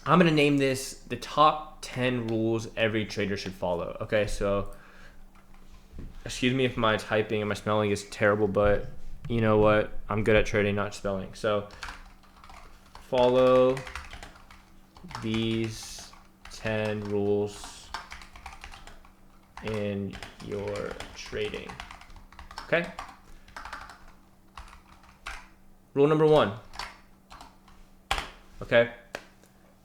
I'm going to name this the top 10 rules every trader should follow. Okay, so excuse me if my typing and my spelling is terrible, but you know what? I'm good at trading, not spelling. So follow these 10 rules in your trading. Okay? Rule number 1. Okay?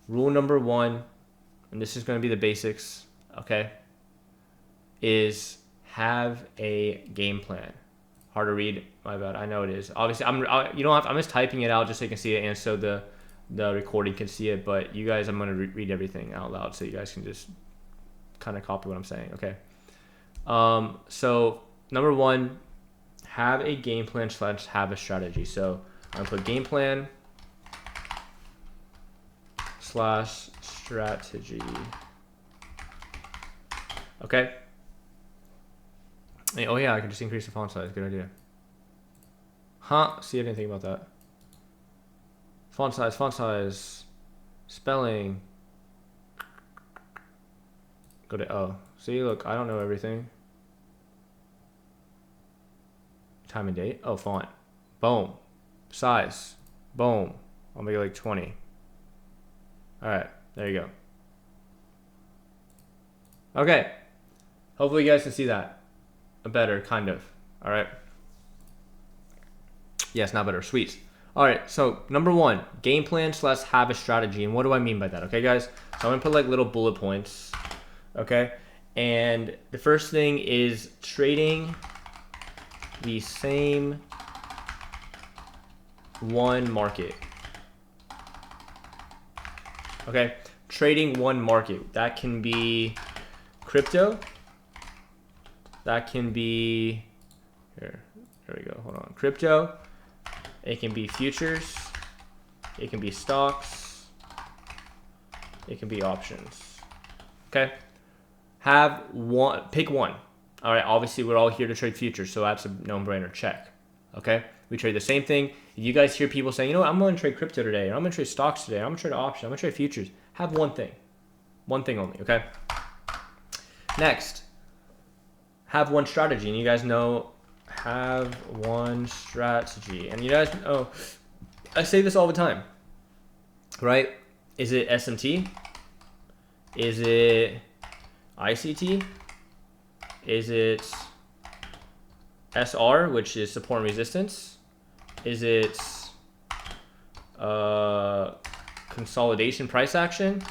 Rule number 1, and this is going to be the basics, okay, is have a game plan. Hard to read, my bad. I know it is. Obviously, I'm just typing it out just so you can see it, and so the recording can see it. But you guys, I'm gonna read everything out loud so you guys can just kind of copy what I'm saying. Okay. So number 1, have a game plan / have a strategy. So I'm gonna put game plan / strategy. Okay. Oh yeah, I can just increase the font size. Good idea. Huh? See, I didn't think about that. Font size, spelling. Go to oh. See, look, I don't know everything. Time and date. Oh, font. Boom. Size. Boom. I'll make it like 20. All right, there you go. Okay. Hopefully you guys can see that. Better, kind of. All right. Yes, not better. Sweet. All right. So number 1, game plan / have a strategy. And what do I mean by that? Okay, guys. So I'm gonna put like little bullet points. Okay. And the first thing is trading the same one market. Okay. Trading one market. That can be crypto. That can be, here we go, hold on, crypto. It can be futures. It can be stocks. It can be options. Okay? Have one, pick one. All right, obviously we're all here to trade futures, so that's a no-brainer, check. Okay? We trade the same thing. You guys hear people saying, you know what, I'm going to trade crypto today, or I'm going to trade stocks today, or I'm going to trade options, I'm going to trade futures. Have one thing. One thing only, okay? Next. Have one strategy, and you guys know, have one strategy. And you guys know, I say this all the time, right? Is it SMT? Is it ICT? Is it SR, which is support and resistance? Is it consolidation price action?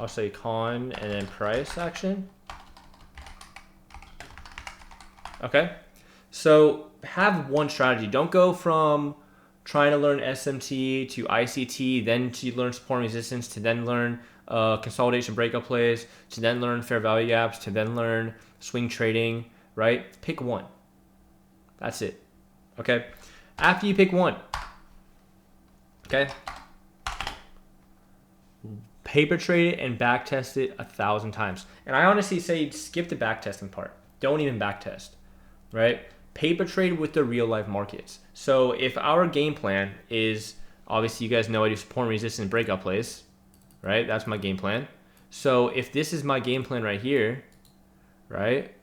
I'll say con and then price action. Okay, so have one strategy. Don't go from trying to learn SMT to ICT, then to learn support and resistance, to then learn consolidation breakup plays, to then learn fair value gaps, to then learn swing trading, right? Pick one. That's it. Okay, after you pick one, okay, paper trade it and back test it 1,000 times. And I honestly say skip the back testing part. Don't even back test. Right? Paper trade with the real life markets. So if our game plan is, obviously you guys know I do support and resistance breakup plays, right? That's my game plan. So if this is my game plan right here, right?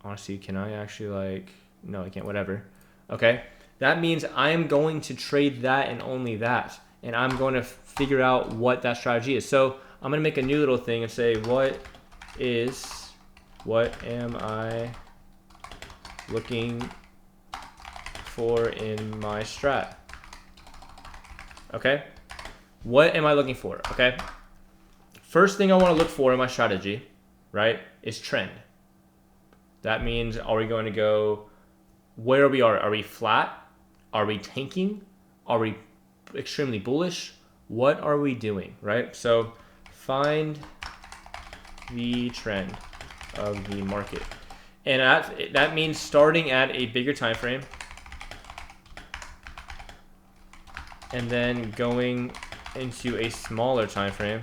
Honestly, can I actually like, no, I can't, whatever. Okay. That means I'm going to trade that and only that. And I'm going to figure out what that strategy is. So I'm going to make a new little thing and say, what am I looking for in my strat? Okay, what am I looking for? Okay, first thing I want to look for in my strategy, right, is trend. That means, are we going to go where we are? Are we flat? Are we tanking? Are we extremely bullish? What are we doing, right? So find the trend of the market. And that means starting at a bigger time frame and then going into a smaller time frame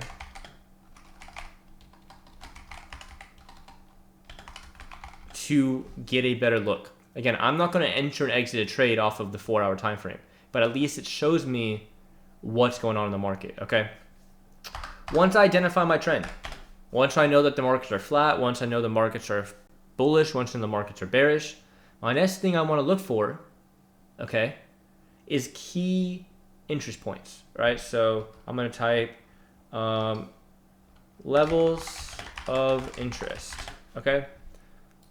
to get a better look. Again, I'm not going to enter and exit a trade off of the 4-hour time frame, but at least it shows me what's going on in the market, okay? Once I identify my trend, once I know that the markets are flat, once I know the markets are bullish, once I know the markets are bearish, my next thing I want to look for, okay, is key interest points, right? So I'm going to type levels of interest, okay?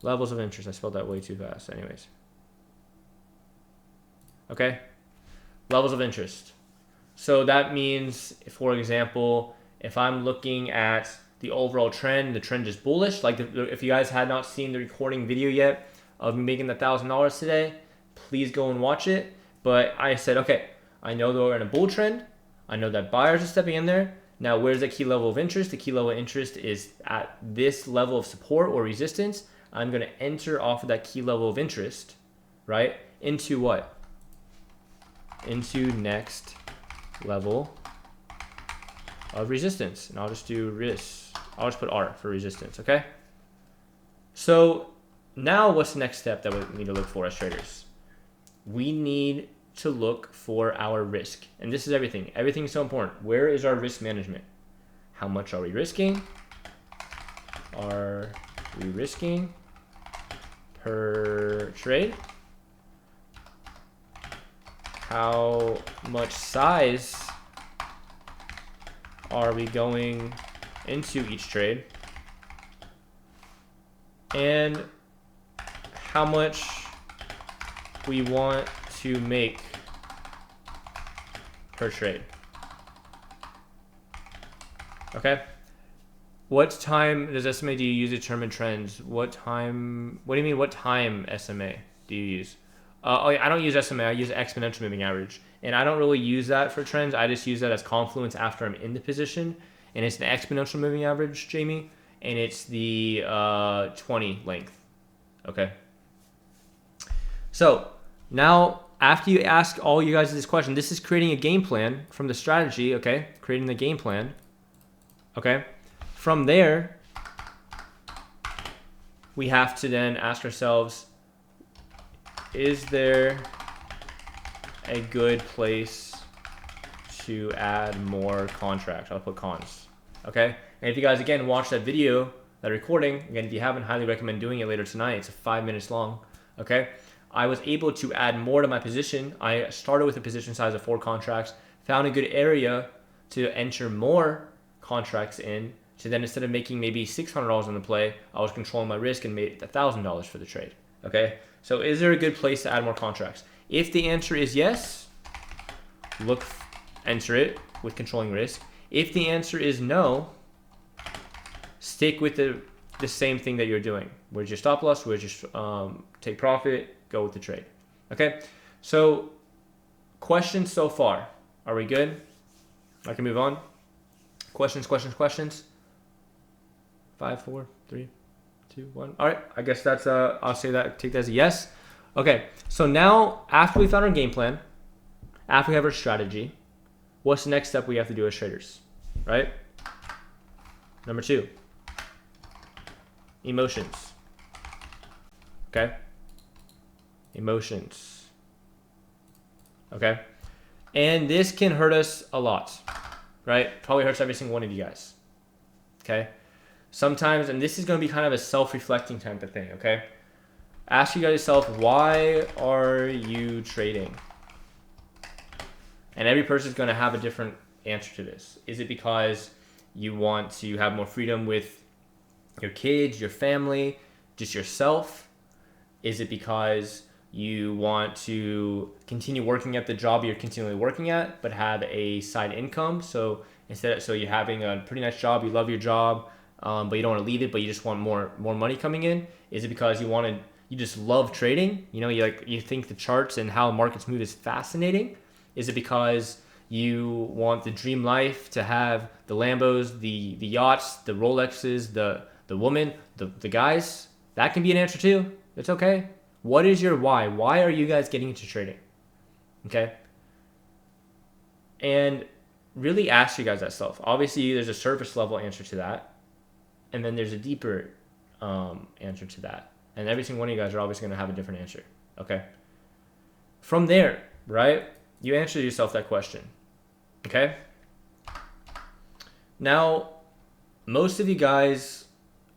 Levels of interest. I spelled that way too fast anyways. Okay? Levels of interest. So that means, for example, if I'm looking at the overall trend, the trend is bullish. Like if you guys had not seen the recording video yet of me making the $1,000 today, please go and watch it. But I said, okay, I know that we're in a bull trend. I know that buyers are stepping in there. Now, where's the key level of interest? The key level of interest is at this level of support or resistance. I'm going to enter off of that key level of interest, right? Into what? Into next level of resistance. And I'll just do risk. I'll just put R for resistance, okay? So now what's the next step that we need to look for as traders? We need to look for our risk. And this is everything. Everything is so important. Where is our risk management? How much are we risking? Are we risking per trade? How much size are we going into each trade? And how much we want to make per trade. Okay. What time does SMA do you use to determine trends? What time? What do you mean? What time SMA do you use? Oh yeah, I don't use SMA. I use exponential moving average, and I don't really use that for trends. I just use that as confluence after I'm in the position, and it's an exponential moving average, Jamie, and it's the 20 length. Okay. So now, after you ask all you guys this question, this is creating a game plan from the strategy. Okay, creating the game plan. Okay. From there, we have to then ask ourselves, is there a good place to add more contracts? I'll put cons. Okay. And if you guys, again, watch that video, that recording, again, if you haven't, highly recommend doing it later tonight. It's 5 minutes long. Okay. I was able to add more to my position. I started with a position size of 4 contracts, found a good area to enter more contracts in. So then instead of making maybe $600 on the play, I was controlling my risk and made $1,000 for the trade. Okay. So is there a good place to add more contracts? If the answer is yes, enter it with controlling risk. If the answer is no, stick with the same thing that you're doing. Where's your stop loss? Where's your take profit? Go with the trade. Okay. So questions so far. Are we good? I can move on. Questions. 5, 4, 3, 2, 1. All right. I guess that's I'll say that, take that as a yes. Okay. So now after we found our game plan, after we have our strategy, what's the next step we have to do as traders? Right? Number 2. Emotions. Okay? Emotions. Okay? And this can hurt us a lot. Right? Probably hurts every single one of you guys. Okay? Sometimes, and this is going to be kind of a self-reflecting type of thing, okay? Ask you guys yourself, why are you trading? And every person is going to have a different answer to this. Is it because you want to have more freedom with your kids, your family, just yourself? Is it because you want to continue working at the job you're continually working at, but have a side income? So you're having a pretty nice job, you love your job, but you don't want to leave it, but you just want more money coming in? Is it because you just love trading? You know, you think the charts and how markets move is fascinating? Is it because you want the dream life, to have the Lambos, the yachts, the Rolexes, the woman, the guys? That can be an answer too. It's okay. What is your why? Why are you guys getting into trading? Okay. And really ask you guys that stuff. Obviously, there's a surface level answer to that. And then there's a deeper answer to that. And every single one of you guys are always going to have a different answer. Okay. From there, right, you answer yourself that question. Okay. Now, most of you guys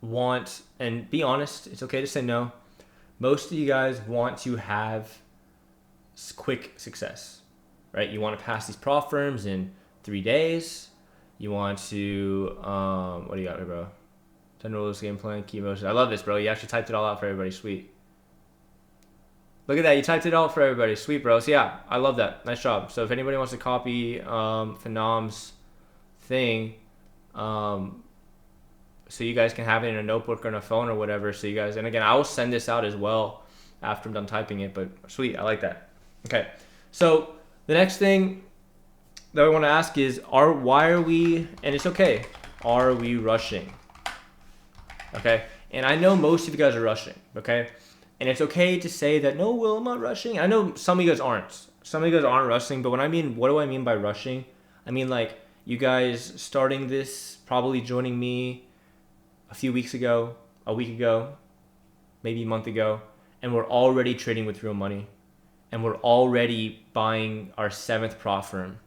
want, and be honest, it's okay to say no. Most of you guys want to have quick success, right? You want to pass these prof firms in 3 days. You want to, what do you got here, bro? 10 rules, game plan, key emotions. I love this, bro. You actually typed it all out for everybody. Sweet. Look at that. You typed it out for everybody. Sweet, bro. So yeah, I love that. Nice job. So if anybody wants to copy Phenom's thing, so you guys can have it in a notebook or on a phone or whatever. So you guys, and again, I will send this out as well after I'm done typing it, but sweet. I like that. Okay. So the next thing that I want to ask is, why are we, and it's okay, are we rushing? Okay. And I know most of you guys are rushing. Okay. And it's okay to say that, no, Will, I'm not rushing. I know some of you guys aren't. Some of you guys aren't rushing, but what do I mean by rushing? I mean, like, you guys starting this, probably joining me a few weeks ago, a week ago, maybe a month ago, and we're already trading with real money. And we're already buying our 7th prof firm.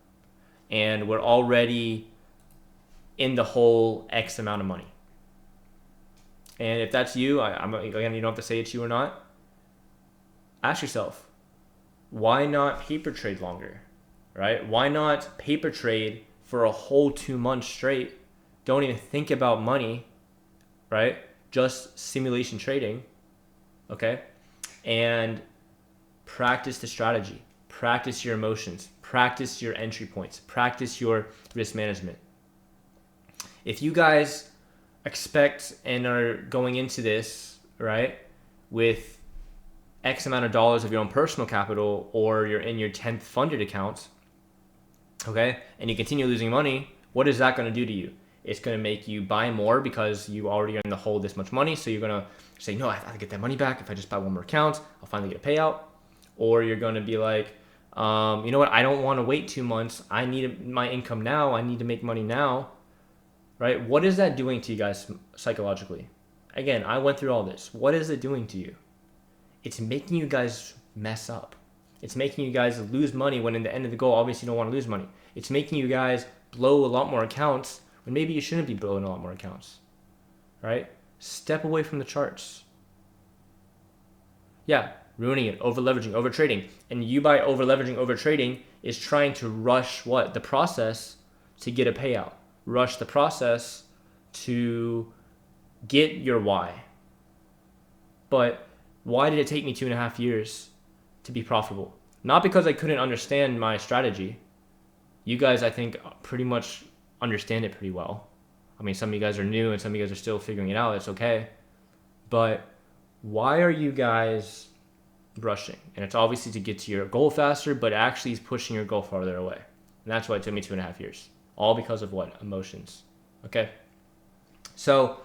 And we're already in the whole X amount of money. And if that's you, again, you don't have to say it's you or not. Ask yourself, why not paper trade longer, right? Why not paper trade for a whole 2 months straight? Don't even think about money, right? Just simulation trading, okay? And practice the strategy, practice your emotions, practice your entry points, practice your risk management. If you guys expect and are going into this, right, with X amount of dollars of your own personal capital, or you're in your 10th funded account, okay, and you continue losing money, what is that going to do to you? It's going to make you buy more because you already are in the hole this much money. So you're going to say, no, I have to get that money back. If I just buy one more account, I'll finally get a payout. Or you're going to be like, you know what? I don't want to wait 2 months. I need my income now. I need to make money now, right? What is that doing to you guys psychologically? Again, I went through all this. What is it doing to you? It's making you guys mess up. It's making you guys lose money when in the end of the goal, obviously you don't want to lose money. It's making you guys blow a lot more accounts when maybe you shouldn't be blowing a lot more accounts, right? Step away from the charts. Yeah, ruining it, over leveraging, over trading. And you, by over leveraging, over trading, is trying to rush what? The process to get a payout. Rush the process to get your why. But why did it take me 2.5 years to be profitable? Not because I couldn't understand my strategy. You guys, I think, pretty much understand it pretty well. I mean, some of you guys are new and some of you guys are still figuring it out. It's okay. But why are you guys rushing? And it's obviously to get to your goal faster, but actually is pushing your goal farther away. And that's why it took me 2.5 years. All because of what? Emotions. Okay? So,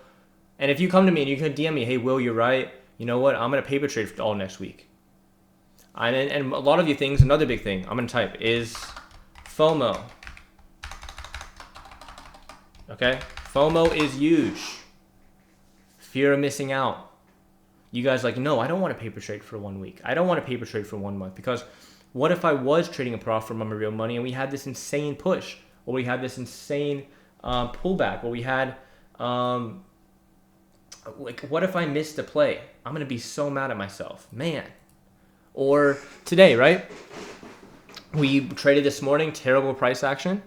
and if you come to me and you can DM me, hey, Will, you're right. You know what? I'm going to paper trade for all next week. And a lot of you things, another big thing I'm going to type is FOMO. Okay? FOMO is huge. Fear of missing out. You guys are like, no, I don't want to paper trade for 1 week. I don't want to paper trade for 1 month, because what if I was trading a prof from my real money and we had this insane push, or we had this insane pullback, or we had, like, what if I missed a play? I'm going to be so mad at myself, man. Or today, right? We traded this morning, terrible price action.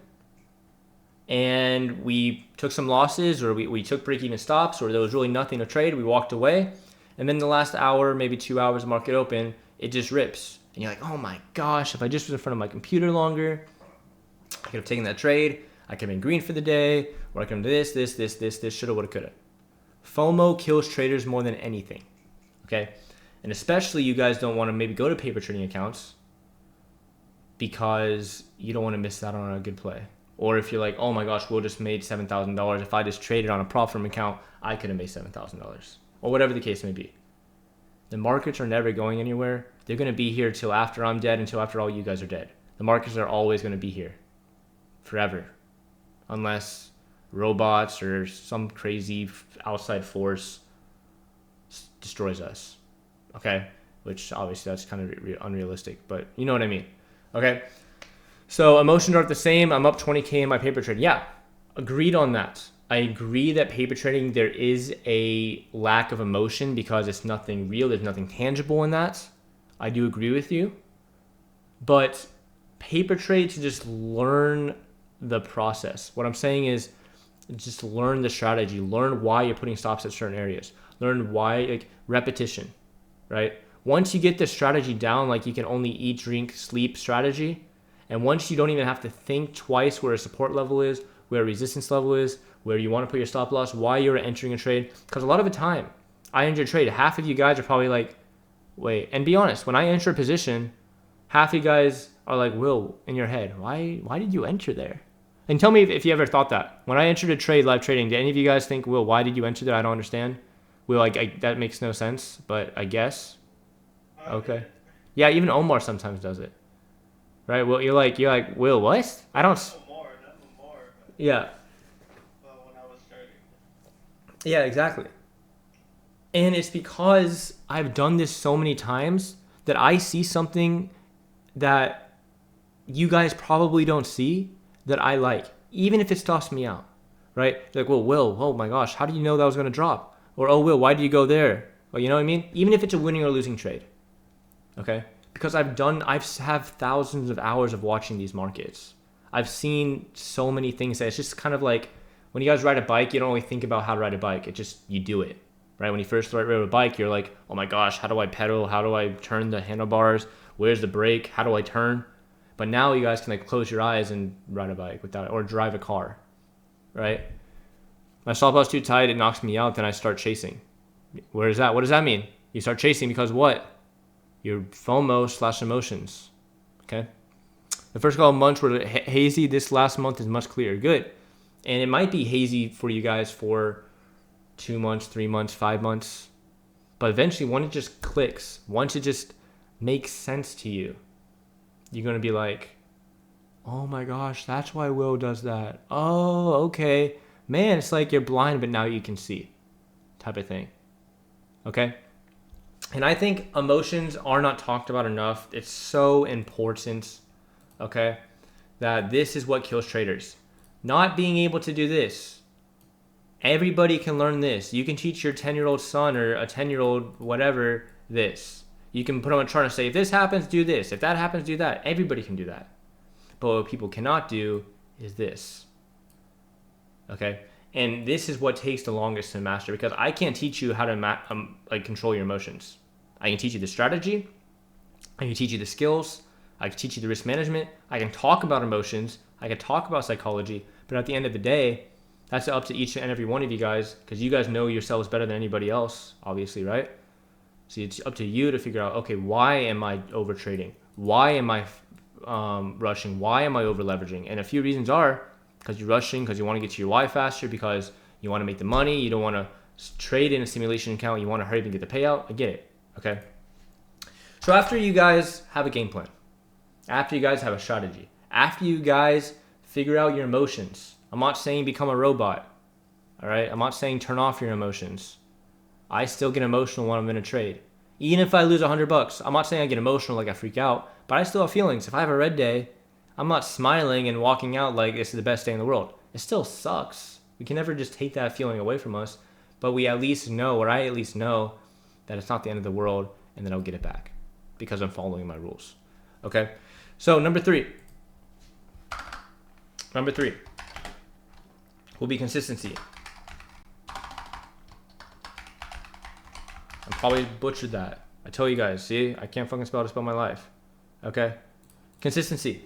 And we took some losses, or we took break-even stops, or there was really nothing to trade. We walked away. And then the last hour, maybe 2 hours of market open, it just rips. And you're like, oh my gosh, if I just was in front of my computer longer, I could have taken that trade. I could have been green for the day, or I could have done this, shoulda, woulda, coulda. FOMO kills traders more than anything, okay? And especially you guys don't want to maybe go to paper trading accounts because you don't want to miss out on a good play. Or if you're like, oh my gosh, Will just made $7,000. If I just traded on a prop firm account, I could have made $7,000. Or whatever the case may be. The markets are never going anywhere. They're going to be here till after I'm dead, until after all you guys are dead. The markets are always going to be here forever. Unless robots or some crazy outside force destroys us. Okay? Which obviously that's kind of unrealistic, but you know what I mean. Okay? So emotions are the same. I'm up 20K in my paper trade. Yeah. Agreed on that. I agree that paper trading, there is a lack of emotion because it's nothing real. There's nothing tangible in that. I do agree with you. But paper trade to just learn the process. What I'm saying is just learn the strategy. Learn why you're putting stops at certain areas. Learn why, like repetition, right? Once you get the strategy down, like you can only eat, drink, sleep strategy, and once you don't even have to think twice where a support level is, where a resistance level is, where you want to put your stop loss, why you're entering a trade. Because a lot of the time, I enter a trade. Half of you guys are probably like, wait, and be honest, when I enter a position, half of you guys are like, Will, in your head, why did you enter there? And tell me if you ever thought that. When I entered a trade, live trading, did any of you guys think, Will, why did you enter there? I don't understand. Will, that makes no sense, but I guess. Okay. Yeah, even Omar sometimes does it. Right? Well, you're like, Will, what? I don't. Yeah. Yeah, exactly. And it's because I've done this so many times that I see something that you guys probably don't see that I like, even if it stops me out, right? Like, well, Will, oh my gosh, how do you know that was going to drop? Or, oh, Will, why did you go there? Well, you know what I mean? Even if it's a winning or losing trade, okay? Because I have thousands of hours of watching these markets. I've seen so many things that it's just kind of like when you guys ride a bike, you don't really think about how to ride a bike. You do it, right? When you first ride a bike, you're like, oh my gosh, how do I pedal? How do I turn the handlebars? Where's the brake? How do I turn? But now you guys can like close your eyes and ride a bike without it, or drive a car, right? My stop loss too tight, it knocks me out, then I start chasing. Where is that? What does that mean? You start chasing because what? Your FOMO / emotions, okay? The first couple of months were hazy. This last month is much clearer. Good. And it might be hazy for you guys for 2 months, 3 months, 5 months. But eventually, once it just clicks, once it just makes sense to you, you're going to be like, oh my gosh, that's why Will does that. Oh, okay. Man, it's like you're blind, but now you can see type of thing. Okay? And I think emotions are not talked about enough. It's so important, okay, that this is what kills traders. Not being able to do this. Everybody can learn this. You can teach your 10-year-old son or a 10-year-old whatever this. You can put on a chart and say, if this happens, do this. If that happens, do that. Everybody can do that. But what people cannot do is this. Okay? And this is what takes the longest to master, because I can't teach you how to control your emotions. I can teach you the strategy. I can teach you the skills. I can teach you the risk management. I can talk about emotions. I can talk about psychology. But at the end of the day, that's up to each and every one of you guys, because you guys know yourselves better than anybody else, obviously, right? So it's up to you to figure out, okay, why am I over trading? Why am I rushing? Why am I over leveraging? And a few reasons are because you're rushing, because you want to get to your why faster, because you want to make the money, you don't want to trade in a simulation account, you want to hurry up and get the payout. I get it, okay? So after you guys have a game plan, after you guys have a strategy, after you guys figure out your emotions, I'm not saying become a robot, all right? I'm not saying turn off your emotions. I still get emotional when I'm in a trade. Even if I lose $100, I'm not saying I get emotional like I freak out, but I still have feelings. If I have a red day, I'm not smiling and walking out like this is the best day in the world. It still sucks. We can never just take that feeling away from us, but we at least know, or I at least know, that it's not the end of the world and then I'll get it back because I'm following my rules. Okay? So number three will be consistency. I probably butchered that. I tell you guys, see, I can't fucking spell to spell my life. Okay? Consistency.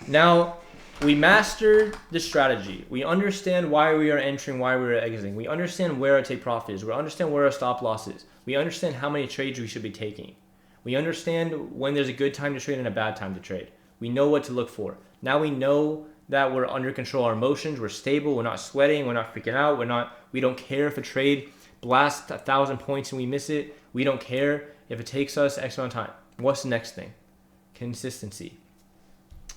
Now, we mastered the strategy. We understand why we are entering, why we are exiting. We understand where our take profit is. We understand where our stop loss is. We understand how many trades we should be taking. We understand when there's a good time to trade and a bad time to trade. We know what to look for. Now we know that we're under control. Our emotions, we're stable, we're not sweating, we're not freaking out, we don't care if a trade blasts 1,000 points and we miss it. We don't care if it takes us X amount of time. What's the next thing? Consistency.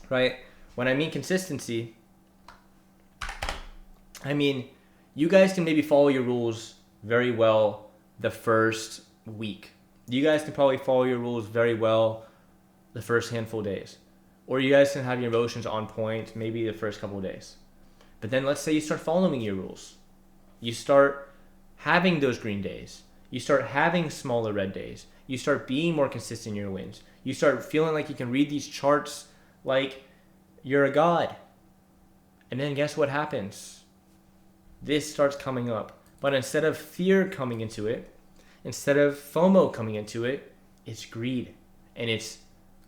Right? When I mean consistency, I mean you guys can maybe follow your rules very well the first week. You guys can probably follow your rules very well the first handful of days. Or you guys can have your emotions on point maybe the first couple of days. But then let's say you start following your rules. You start having those green days. You start having smaller red days. You start being more consistent in your wins. You start feeling like you can read these charts like you're a god. And then guess what happens? This starts coming up. But instead of fear coming into it, instead of FOMO coming into it, it's greed and it's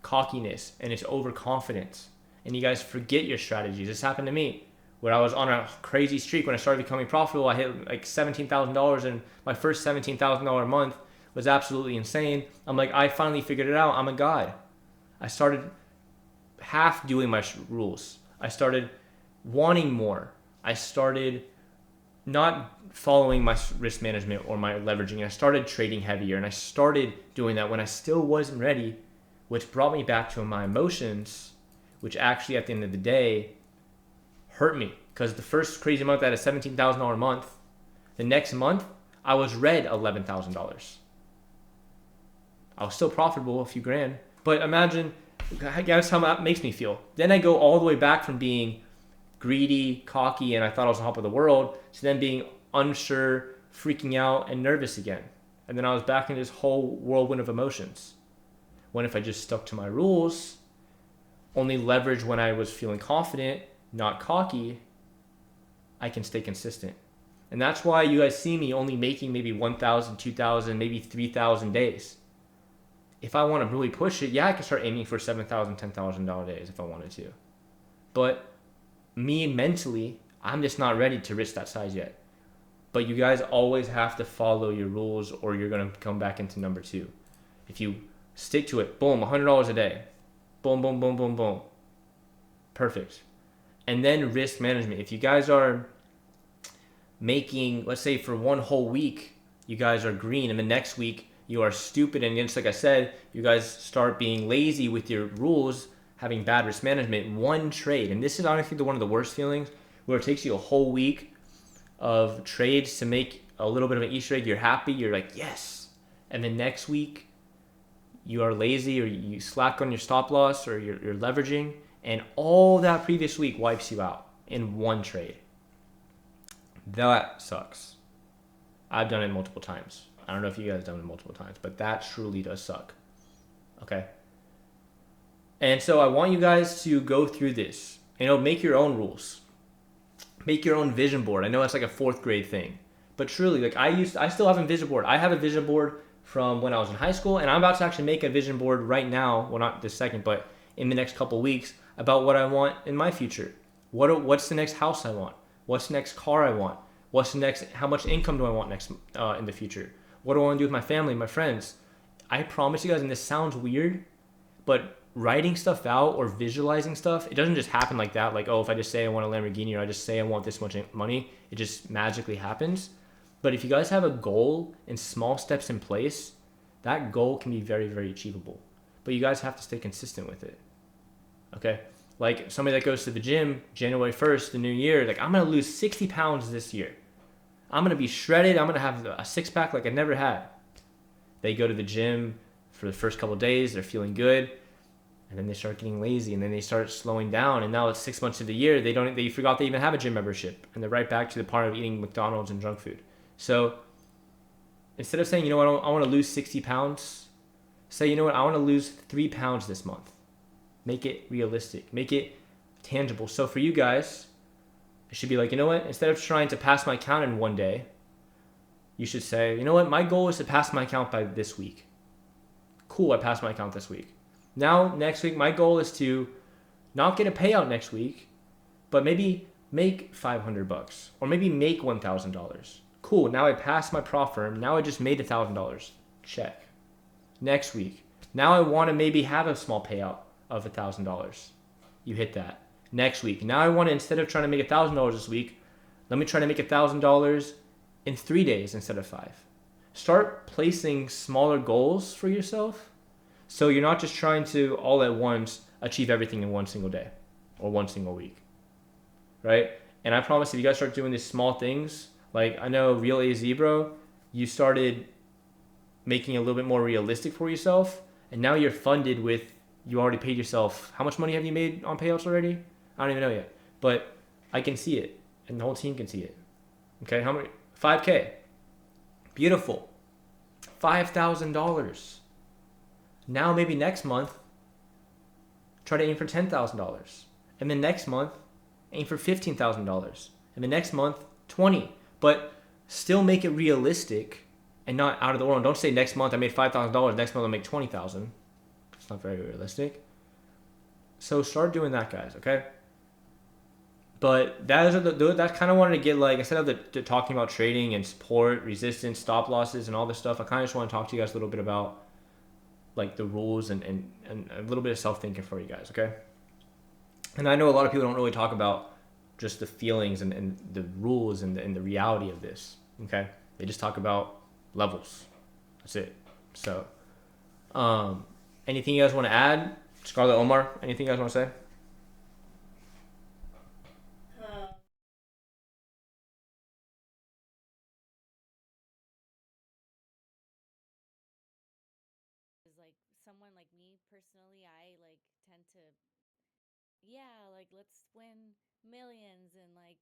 cockiness and it's overconfidence. And you guys forget your strategies. This happened to me where I was on a crazy streak. When I started becoming profitable, I hit like $17,000, and my first $17,000 a month was absolutely insane. I'm like, I finally figured it out. I'm a god. I started half doing my rules. I started wanting more. I started not following my risk management or my leveraging. I started trading heavier, and I started doing that when I still wasn't ready, which brought me back to my emotions, which actually at the end of the day hurt me. Because the first crazy month I had a $17,000 a month. The next month I was red $11,000. I was still profitable, a few grand. But imagine, guess how that makes me feel. Then I go all the way back from being greedy, cocky, and I thought I was on top of the world, to then being unsure, freaking out, and nervous again. And then I was back in this whole whirlwind of emotions. When if I just stuck to my rules, only leverage when I was feeling confident, not cocky, I can stay consistent. And that's why you guys see me only making maybe 1,000, 2,000, maybe 3,000 days. If I want to really push it, yeah, I can start aiming for $7,000, $10,000 days if I wanted to. But me mentally, I'm just not ready to risk that size yet. But you guys always have to follow your rules or you're going to come back into number two. If you stick to it, boom, $100 a day. Boom, boom, boom, boom, boom. Perfect. And then risk management. If you guys are making, let's say for one whole week, you guys are green, and the next week you are stupid, and just like I said, you guys start being lazy with your rules, having bad risk management, one trade. And this is honestly one of the worst feelings, where it takes you a whole week of trades to make a little bit of an Easter egg. You're happy, you're like, yes. And then next week, you are lazy or you slack on your stop loss or you're leveraging, and all that previous week wipes you out in one trade. That sucks. I've done it multiple times. I don't know if you guys have done it multiple times, but that truly does suck. Okay? And so I want you guys to go through this. Make your own rules. Make your own vision board. I know it's like a 4th grade thing, but truly, like I still have a vision board. I have a vision board from when I was in high school, and I'm about to actually make a vision board right now. Well, not this second, but in the next couple of weeks, about what I want in my future. What's the next house I want? What's the next car I want? What's the next? How much income do I want next in the future? What do I want to do with my family, my friends? I promise you guys, and this sounds weird, but writing stuff out or visualizing stuff, it doesn't just happen like that. Like, oh, if I just say I want a Lamborghini or I just say I want this much money, it just magically happens. But if you guys have a goal and small steps in place, that goal can be very, very achievable. But you guys have to stay consistent with it. Okay? Like somebody that goes to the gym January 1st, the new year, like, I'm going to lose 60 pounds this year. I'm going to be shredded. I'm going to have a six-pack like I never had. They go to the gym for the first couple of days. They're feeling good. And then they start getting lazy, and then they start slowing down. And now it's 6 months of the year. They forgot they even have a gym membership, and they're right back to the part of eating McDonald's and junk food. So instead of saying, I want to lose 60 pounds, say, I want to lose 3 pounds this month. Make it realistic. Make it tangible. So for you guys, it should be like, instead of trying to pass my count in one day, you should say, my goal is to pass my count by this week. Cool, I passed my count this week. Now, next week, my goal is to not get a payout next week, but maybe make $500 or maybe make $1,000. Cool, now I passed my prop firm. Now I just made $1,000. Check. Next week, now I want to maybe have a small payout of $1,000. You hit that. Next week, now I want to, instead of trying to make $1,000 this week, let me try to make $1,000 in 3 days instead of 5. Start placing smaller goals for yourself, so you're not just trying to all at once achieve everything in one single day or one single week, right? And I promise if you guys start doing these small things, like I know Real AZ, bro, you started making it a little bit more realistic for yourself, and now you're funded with, you already paid yourself. How much money have you made on payouts already? I don't even know yet, but I can see it. and the whole team can see it. Okay, how many? 5K. Beautiful. $5,000. Now maybe next month, try to aim for $10,000. And then next month, aim for $15,000. And the next month, 20. But still make it realistic and not out of the world. Don't say next month I made $5,000, next month I'll make $20,000. It's not very realistic. So start doing that, guys, okay? But that's kind of wanted to get, like, instead of the talking about trading and support, resistance, stop losses, and all this stuff, I kind of just want to talk to you guys a little bit about, like, the rules and a little bit of self-thinking for you guys, okay? And I know a lot of people don't really talk about just the feelings and the rules and the reality of this, okay? They just talk about levels. That's it. So, anything you guys want to add? Scarlett, Omar, anything you guys want to say? Is like someone like me personally, I like tend to, yeah, like let's win millions in like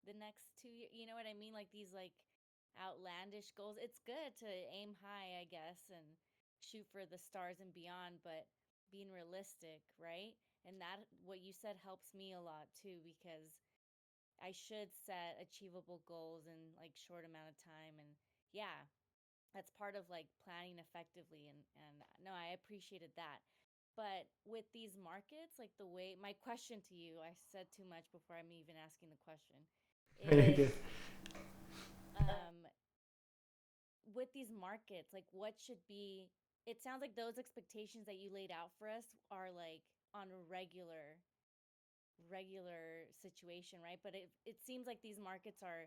the next 2 years. You know what I mean? Like these like outlandish goals. It's good to aim high, I guess, and shoot for the stars and beyond, but being realistic, right? And that what you said helps me a lot too, because I should set achievable goals in like short amount of time. And yeah, that's part of like planning effectively. And no, I appreciated that. But with these markets, like the way, my question to you, I said too much before I'm even asking the question, is um with these markets, like what should be, it sounds like those expectations that you laid out for us are like on a regular situation, right? But it seems like these markets are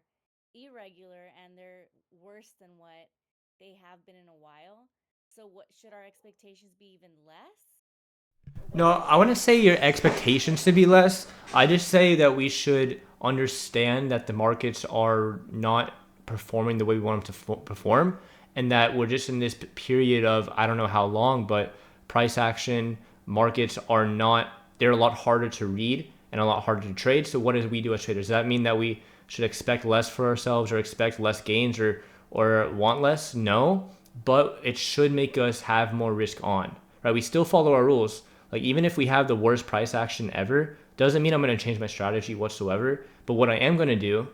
irregular and they're worse than what they have been in a while. So what should our expectations be, even less? Or what No, do you I want to think? say your expectations to be less. I just say that we should understand that the markets are not performing the way we want them to perform, and that we're just in this period of, I don't know how long, but price action markets are not. They're a lot harder to read and a lot harder to trade. So what does we do as traders? Does that mean that we should expect less for ourselves or expect less gains or want less? No, but it should make us have more risk on, right? We still follow our rules. Like, even if we have the worst price action ever, doesn't mean I'm going to change my strategy whatsoever. But what I am going to do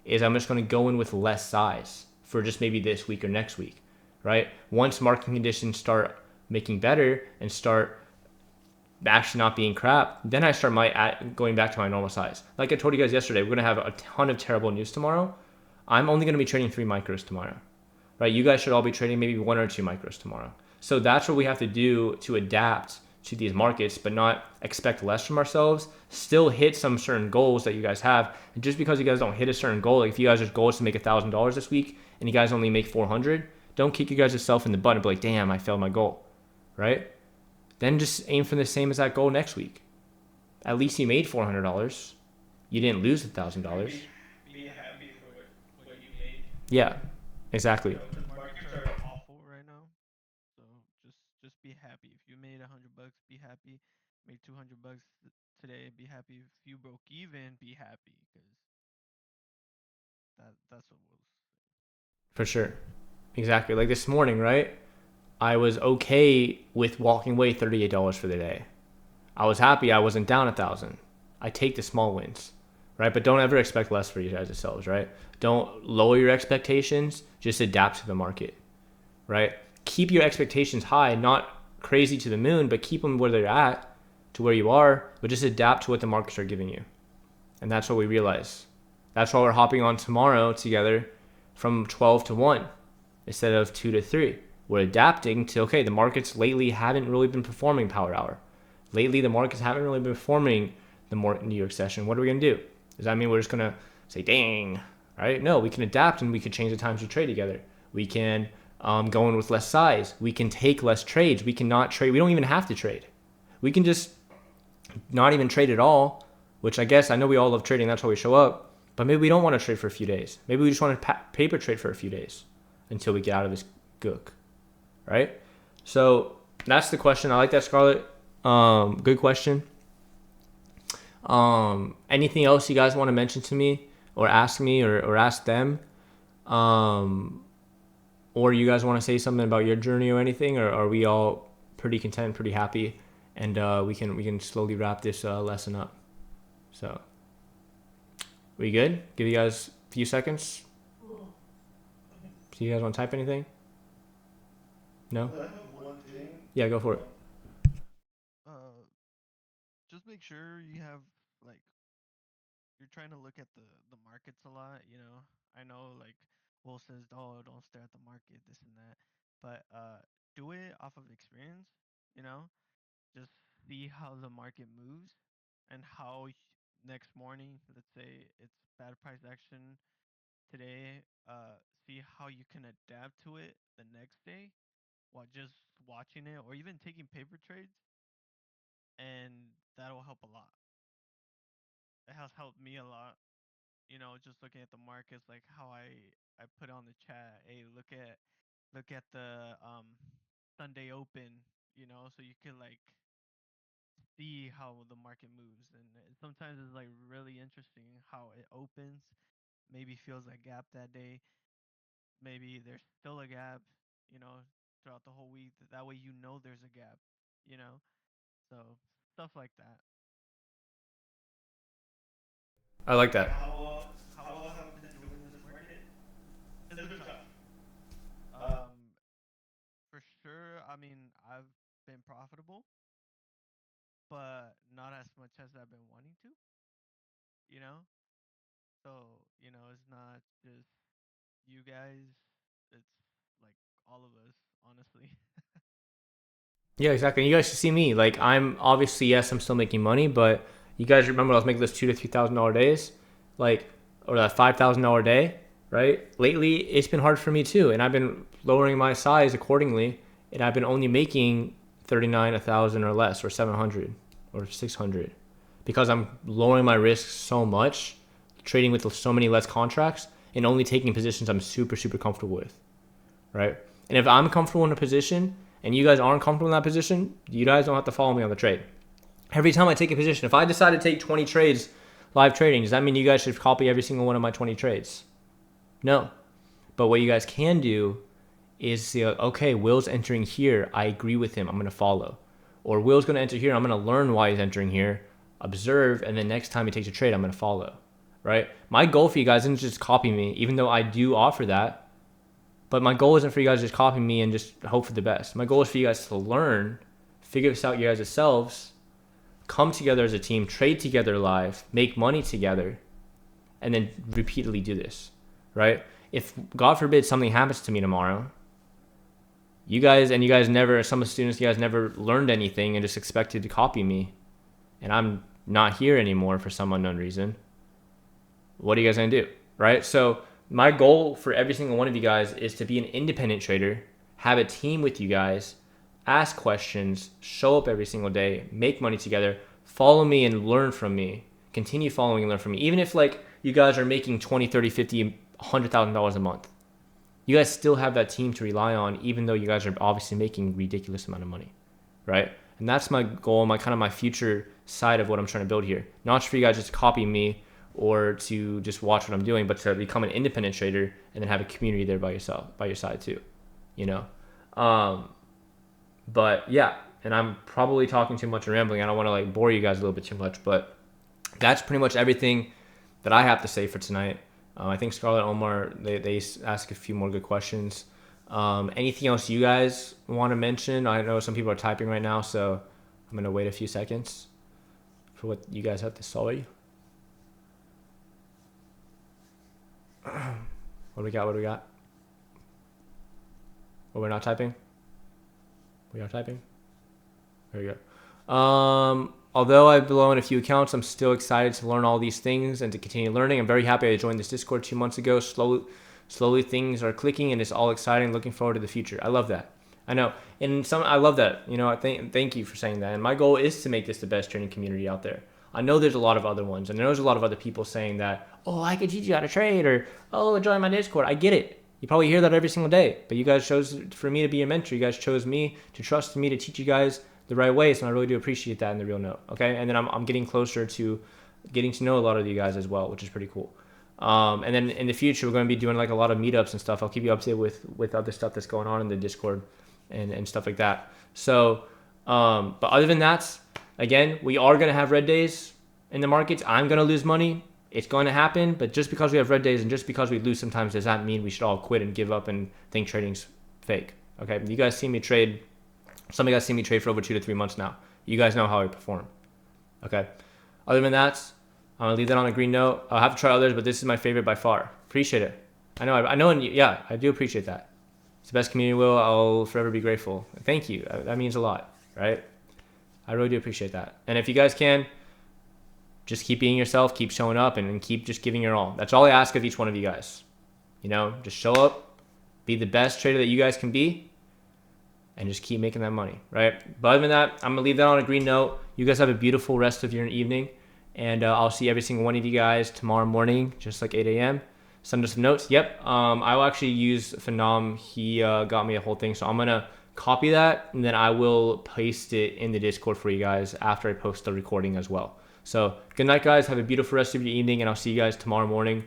is I'm just going to go in with less size for just maybe this week or next week, right? Once market conditions start making better and start actually not being crap, then I start going back to my normal size. Like I told you guys yesterday, we're going to have a ton of terrible news tomorrow. I'm only going to be trading 3 micros tomorrow, right? You guys should all be trading maybe 1 or 2 micros tomorrow. So that's what we have to do to adapt to these markets, but not expect less from ourselves. Still hit some certain goals that you guys have. And just because you guys don't hit a certain goal, like if you guys' goal is to make $1,000 this week and you guys only make 400, don't kick you guys yourself in the butt and be like, damn, I failed my goal, right? Then just aim for the same as that goal next week. At least you made $400. You didn't lose $1,000. Be happy for what you made. Yeah, exactly. Because markets are awful right now. So just be happy. If you made $100, be happy. Make $200 today, be happy. If you broke even, be happy because that's what was. For sure. Exactly. Like this morning, right? I was okay with walking away $38 for the day. I was happy I wasn't down 1,000. I take the small wins, right? But don't ever expect less for you guys yourselves, right? Don't lower your expectations. Just adapt to the market, right? Keep your expectations high, not crazy to the moon, but keep them where they're at, to where you are, but just adapt to what the markets are giving you. And that's what we realize. That's why we're hopping on tomorrow together from 12 to 1 instead of 2 to 3. We're adapting to, okay, the markets lately haven't really been performing power hour. Lately, the markets haven't really been performing the New York session. What are we going to do? Does that mean we're just going to say, dang, right? No, we can adapt and we can change the times we trade together. We can go in with less size. We can take less trades. We cannot trade. We don't even have to trade. We can just not even trade at all, which I guess I know we all love trading. That's why we show up. But maybe we don't want to trade for a few days. Maybe we just want to paper trade for a few days until we get out of this gook, right? So that's the question. I like that, Scarlett. Good question. Anything else you guys want to mention to me? or ask me or ask them. Or you guys want to say something about your journey or anything, or are we all pretty content, pretty happy, and we can slowly wrap this lesson up? So, we good? Give you guys a few seconds. Do you guys want to type anything? No? I have one thing. Yeah, go for it. Uh, just make sure you have like you're trying to look at the markets a lot. You know, I know like Will says, "Oh, don't stare at the market, this and that," but do it off of experience. You know, just see how the market moves and how next morning, let's say it's bad price action today, see how you can adapt to it the next day while just watching it or even taking paper trades, and that'll help a lot. It has helped me a lot. You know, just looking at the markets, like how I put on the chat, hey, look at the Sunday open, you know, so you can like see how the market moves, and sometimes it's like really interesting how it opens. Maybe feels like gap that day. Maybe there's still a gap, you know, throughout the whole week. That way you know there's a gap, you know. So stuff like that. I like Okay, that. how well have you been doing this market? It's been tough. Um, for sure. I mean, I've been profitable, but not as much as I've been wanting to. You know, so it's not just you guys. It's like all of us, honestly. Yeah, exactly. You guys should see me. Like, I'm obviously, yes, I'm still making money, but you guys remember I was making those $2,000 to $3,000 days, like, or that $5,000 day, right? Lately, it's been hard for me too, and I've been lowering my size accordingly, and I've been only making 39, 1,000 or less, or 700, or 600, because I'm lowering my risk so much, trading with so many less contracts, and only taking positions I'm super, super comfortable with, right? And if I'm comfortable in a position and you guys aren't comfortable in that position, you guys don't have to follow me on the trade. Every time I take a position, if I decide to take 20 trades live trading, does that mean you guys should copy every single one of my 20 trades? No. But what you guys can do is say, okay, Will's entering here. I agree with him. I'm going to follow. Or Will's going to enter here. I'm going to learn why he's entering here, observe, and then next time he takes a trade, I'm going to follow. Right? My goal for you guys isn't just copy me, even though I do offer that. But my goal isn't for you guys to just copy me and just hope for the best. My goal is for you guys to learn, figure this out you guys yourselves, come together as a team, trade together live, make money together, and then repeatedly do this, right? If, God forbid, something happens to me tomorrow, you guys never, some of the students, you guys never learned anything and just expected to copy me, and I'm not here anymore for some unknown reason, what are you guys going to do, right? So my goal for every single one of you guys is to be an independent trader, have a team with you guys, ask questions, show up every single day, make money together, follow me and learn from me, continue following and learn from me. Even if like you guys are making 20, 30, 50, $100,000 a month, you guys still have that team to rely on, even though you guys are obviously making ridiculous amount of money, right? And that's my goal, my kind of my future side of what I'm trying to build here. Not for you guys just to copy me or to just watch what I'm doing, but to become an independent trader and then have a community there by your side too, you know? But yeah, and I'm probably talking too much and rambling. I don't want to like bore you guys a little bit too much, but that's pretty much everything that I have to say for tonight. I think Scarlett, Omar, they ask a few more good questions. Anything else you guys want to mention? I know some people are typing right now, so I'm going to wait a few seconds for what you guys have to say. What do we got? Oh, we're not typing? We are typing? There we go. Although I've blown a few accounts, I'm still excited to learn all these things and to continue learning. I'm very happy I joined this Discord 2 months ago. Slowly things are clicking and it's all exciting. Looking forward to the future. I love that. I know. And I love that. You know, thank you for saying that. And my goal is to make this the best trading community out there. I know there's a lot of other ones, and there's a lot of other people saying that, oh, I could teach you how to trade, or, oh, join my Discord. I get it. You probably hear that every single day, but you guys chose for me to be your mentor. You guys chose me to trust me to teach you guys the right way, so I really do appreciate that in the real note, okay? And then I'm getting closer to getting to know a lot of you guys as well, which is pretty cool. And then in the future, we're going to be doing like a lot of meetups and stuff. I'll keep you updated with other stuff that's going on in the Discord and stuff like that. So, but other than that, again, we are going to have red days in the markets. I'm going to lose money. It's going to happen. But just because we have red days and just because we lose sometimes, does that mean we should all quit and give up and think trading's fake? Okay. You guys see me trade. Some of you guys see me trade for over 2 to 3 months now. You guys know how I perform. Okay. Other than that, I'm gonna leave that on a green note. I'll have to try others, but this is my favorite by far. Appreciate it. I know, and yeah, I do appreciate that. It's the best community, Will. I'll forever be grateful. Thank you. That means a lot, right? I really do appreciate that. And if you guys can, just keep being yourself, keep showing up, and keep just giving your all. That's all I ask of each one of you guys. You know, just show up, be the best trader that you guys can be, and just keep making that money, right? But other than that, I'm gonna leave that on a green note. You guys have a beautiful rest of your evening, and I'll see every single one of you guys tomorrow morning, just like 8 a.m. Send us some notes. Yep, I will actually use Phenom. He got me a whole thing, so I'm gonna copy that, and then I will paste it in the Discord for you guys after I post the recording as well. So good night, guys. Have a beautiful rest of your evening, and I'll see you guys tomorrow morning.